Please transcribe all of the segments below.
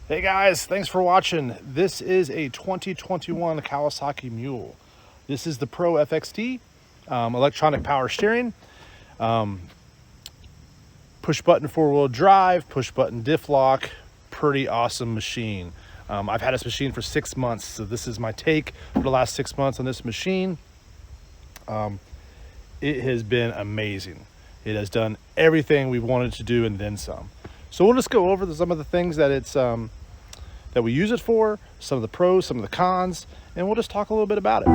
Hey guys, thanks for watching. This is a 2021 Kawasaki Mule. This is the Pro-FXT, electronic power steering, push button 4-wheel drive, push button diff lock, pretty awesome machine. I've had this machine for 6 months, so this is my take for the last 6 months on this machine. It has been amazing. It has done everything we wanted to do and then some. So we'll just go over some of the things that that we use it for, some of the pros, some of the cons, and we'll just talk a little bit about it.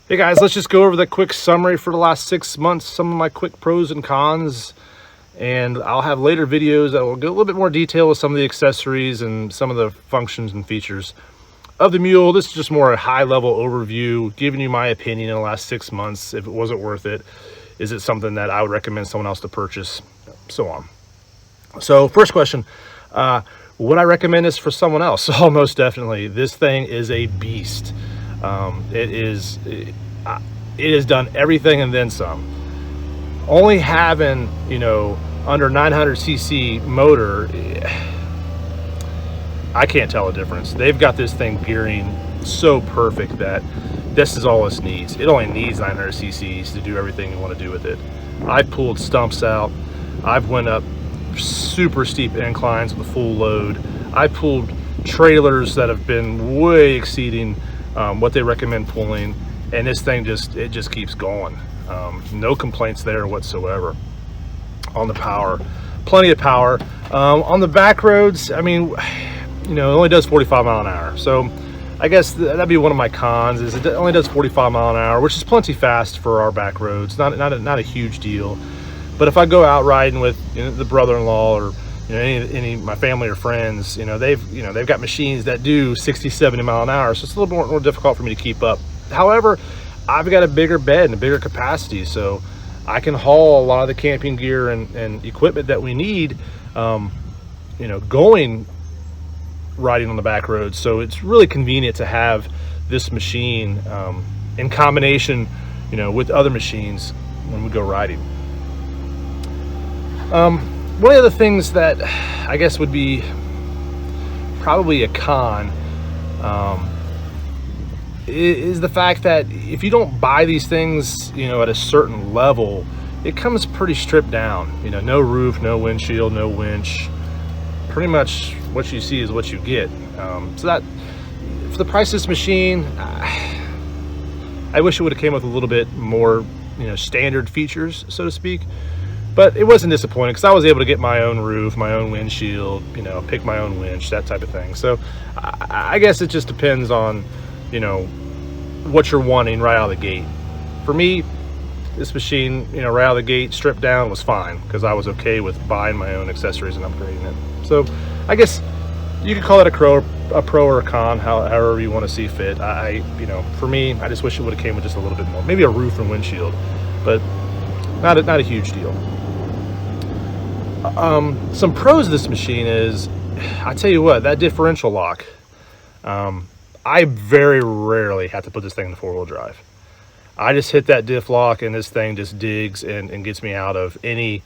Hey guys, let's just go over the quick summary for the last 6 months, some of my quick pros and cons, and I'll have later videos that will go a little bit more detail with some of the accessories and some of the functions and features of the Mule. This is just more a high-level overview, giving you my opinion in the last 6 months, if it wasn't worth it. Is it something that I would recommend someone else to purchase? So on. So first question, would I recommend this for someone else? Oh, most definitely. This thing is a beast. It has done everything and then some. Only having, under 900cc motor, I can't tell a difference. They've got this thing gearing so perfect that this is all it needs. It only needs 900cc's to do everything you want to do with it. I've pulled stumps out. I've went up super steep inclines with a full load. I pulled trailers that have been way exceeding what they recommend pulling, and this thing just keeps going. No complaints there whatsoever on the power. Plenty of power on the back roads. I mean, it only does 45 mile an hour, so I guess that'd be one of my cons, is it only does 45 mile an hour, which is plenty fast for our back roads. Not a huge deal. But if I go out riding with the brother-in-law or any of my family or friends, they've got machines that do 60, 70 mile an hour, so it's a little more difficult for me to keep up. However, I've got a bigger bed and a bigger capacity, so I can haul a lot of the camping gear and equipment that we need, going riding on the back roads. So it's really convenient to have this machine in combination, with other machines when we go riding. One of the things that I guess would be probably a con is the fact that if you don't buy these things, at a certain level, it comes pretty stripped down. No roof, no windshield, no winch. Pretty much what you see is what you get. So that, for the price of this machine, I wish it would have came with a little bit more, standard features, so to speak. But it wasn't disappointing because I was able to get my own roof, my own windshield, pick my own winch, that type of thing. So I guess it just depends on, what you're wanting right out of the gate. For me, this machine, right out of the gate, stripped down, was fine because I was okay with buying my own accessories and upgrading it. So I guess you could call it a pro or a con, however you want to see fit. For me, I just wish it would have came with just a little bit more, maybe a roof and windshield, but not a huge deal. Some pros of this machine is, I tell you what, that differential lock. I very rarely have to put this thing in the 4-wheel drive. I just hit that diff lock and this thing just digs and gets me out of any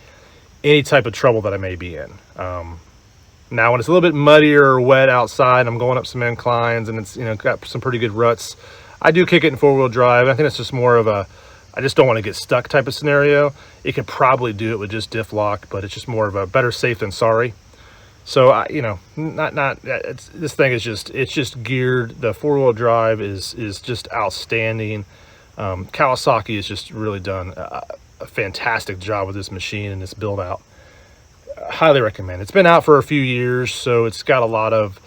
type of trouble that I may be in. Now when it's a little bit muddier or wet outside, I'm going up some inclines and it's got some pretty good ruts, I do kick it in 4-wheel drive. I think it's just more of a, I just don't want to get stuck type of scenario. It could probably do it with just diff lock, but it's just more of a better safe than sorry. So this thing is just geared. The 4-wheel drive is just outstanding. Kawasaki has just really done a fantastic job with this machine and this build out. Highly recommend. It's been out for a few years, so it's got a lot of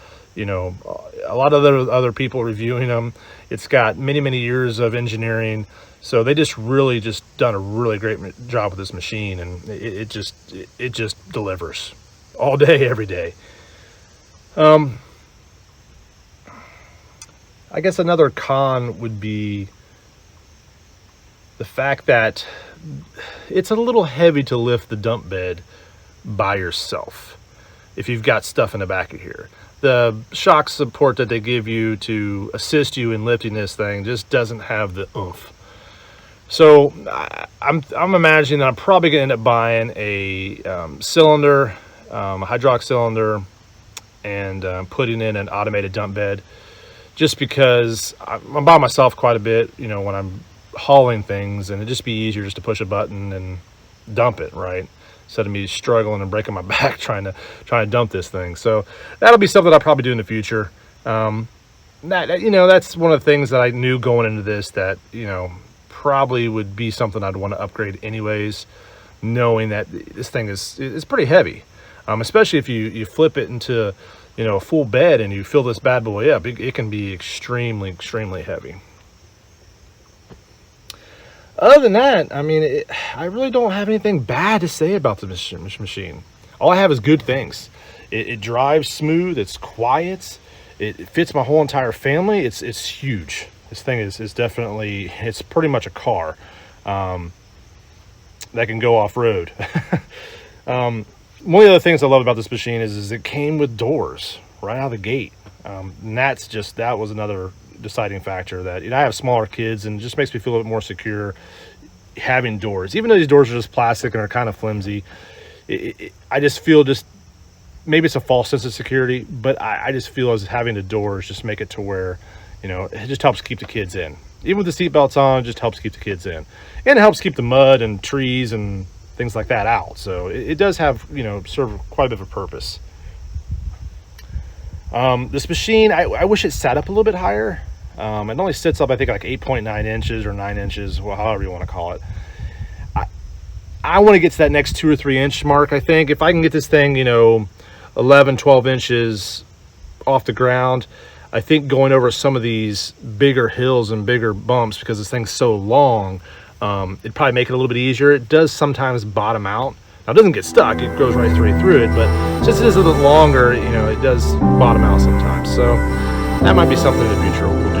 other people reviewing them. It's got many years of engineering. So they just done a really great job with this machine, and it just delivers all day, every day. I guess another con would be the fact that it's a little heavy to lift the dump bed by yourself if you've got stuff in the back of here. The shock support that they give you to assist you in lifting this thing just doesn't have the oomph. So I'm imagining that I'm probably going to end up buying a cylinder, a hydraulic cylinder, and putting in an automated dump bed, just because I'm by myself quite a bit, you know, when I'm hauling things, and it'd just be easier just to push a button and dump it, right? Instead of me struggling and breaking my back trying to dump this thing. So that'll be something I'll probably do in the future. You know, that's one of the things that I knew going into this, that, you know, probably would be something I'd want to upgrade anyways, knowing that this thing is pretty heavy, especially if you flip it into, you know, a full bed and you fill this bad boy up. It can be extremely heavy. Other than that, I mean, I really don't have anything bad to say about the machine. All I have is good things. It drives smooth. It's quiet. It fits my whole entire family. It's huge. This thing is definitely, it's pretty much a car that can go off-road. One of the other things I love about this machine is it came with doors right out of the gate. And that was another deciding factor, that, you know, I have smaller kids, and it just makes me feel a bit more secure having doors. Even though these doors are just plastic and are kind of flimsy, I just feel, just maybe it's a false sense of security, but I just feel as having the doors just make it to where, you know, it just helps keep the kids in. Even with the seat belts on, it just helps keep the kids in, and it helps keep the mud and trees and things like that out. So it does have, you know, serve quite a bit of a purpose. This machine, I wish it sat up a little bit higher. It only sits up, I think, like 8.9 inches or 9 inches, well, however you want to call it. I want to get to that next 2 or 3 inch mark. I think if I can get this thing, you know, 11, 12 inches off the ground, I think going over some of these bigger hills and bigger bumps, because this thing's so long, it'd probably make it a little bit easier. It does sometimes bottom out. Now, it doesn't get stuck. It goes right through it, but since it is a little longer, you know, it does bottom out sometimes. So that might be something in the future we'll do.